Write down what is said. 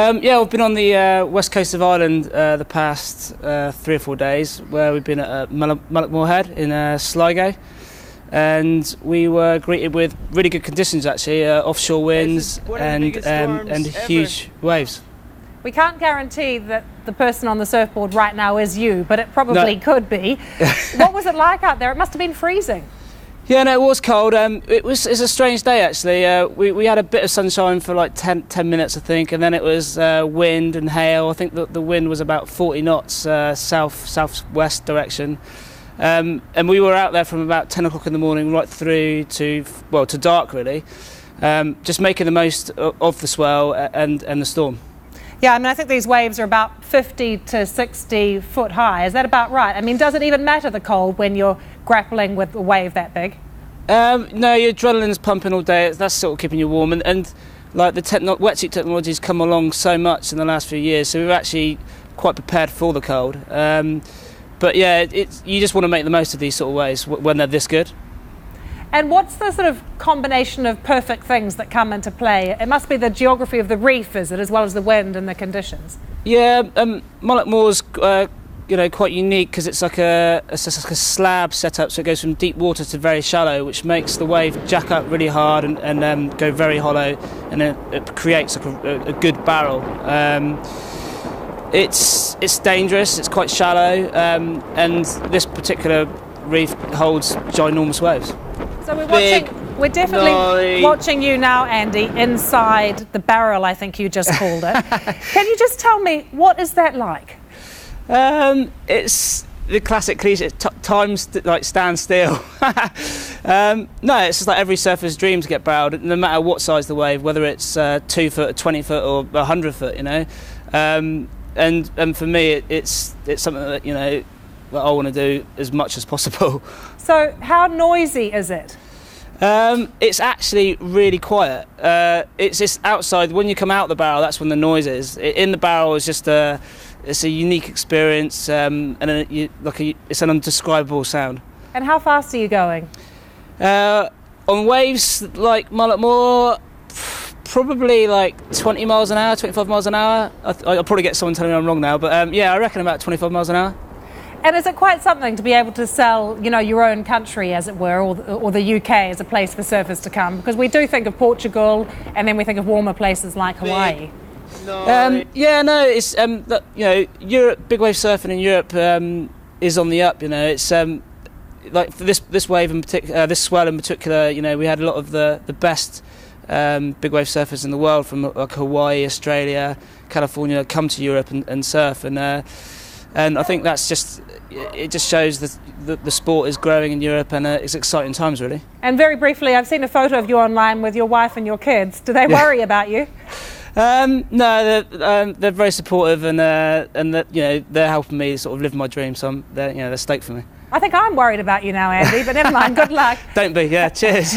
Yeah, we've been on the west coast of Ireland the past 3 or 4 days, where we've been at Mullockmore Head in Sligo, and we were greeted with really good conditions actually, offshore winds and huge waves. We can't guarantee that the person on the surfboard right now is you, but it probably could be. What was it like out there? It must have been freezing. Yeah, no, it was cold. It's a strange day actually. We had a bit of sunshine for like 10 minutes, I think, and then it was wind and hail. I think the wind was about 40 knots southwest direction, and we were out there from about 10 o'clock in the morning right through to dark really, just making the most of the swell and the storm. Yeah, I mean, I think these waves are about 50 to 60 foot high. Is that about right? I mean, does it even matter the cold when you're grappling with a wave that big? No, your adrenaline's pumping all day. That's sort of keeping you warm. And like the wetsuit technology's come along so much in the last few years, so we're actually quite prepared for the cold. But yeah, you just want to make the most of these sort of waves when they're this good. And what's the sort of combination of perfect things that come into play? It must be the geography of the reef, is it, as well as the wind and the conditions? Yeah, Mullockmore's quite unique because it's like a slab setup, so it goes from deep water to very shallow, which makes the wave jack up really hard and go very hollow, and it creates like a good barrel. It's dangerous. It's quite shallow, and this particular reef holds ginormous waves. So we're definitely watching you now, Andy, inside the barrel, I think you just called it. Can you just tell me, what is that like? It's the classic cliche, time stand still. No, it's just like every surfer's dream to get barreled, no matter what size the wave, whether it's 2 foot, 20 foot or 100 foot, you know. And for me, it's something that, you know, that I want to do as much as possible. So how noisy is it? It's actually really quiet. It's just outside. When you come out the barrel, that's when the noise is. In the barrel is just it's a unique experience, and it's an undescribable sound. And how fast are you going? On waves like Mullockmore, probably like 20 miles an hour, 25 miles an hour. I'll probably get someone telling me I'm wrong now, but yeah, I reckon about 25 miles an hour. And is it quite something to be able to sell, you know, your own country, as it were, or the UK as a place for surfers to come? Because we do think of Portugal, and then we think of warmer places like Hawaii. Yeah, no, it's you know, Europe, big wave surfing in Europe is on the up. You know, it's like for this wave in particular, this swell in particular. You know, we had a lot of the best big wave surfers in the world from like Hawaii, Australia, California come to Europe and surf, and I think that's it just shows that the sport is growing in Europe, and it's exciting times really. And very briefly, I've seen a photo of you online with your wife and your kids. Do they worry about you? No, they're very supportive, and you know, they're helping me sort of live my dream. So they're stoked for me. I think I'm worried about you now, Andy, but never mind. Good luck. Don't be. Yeah. Cheers.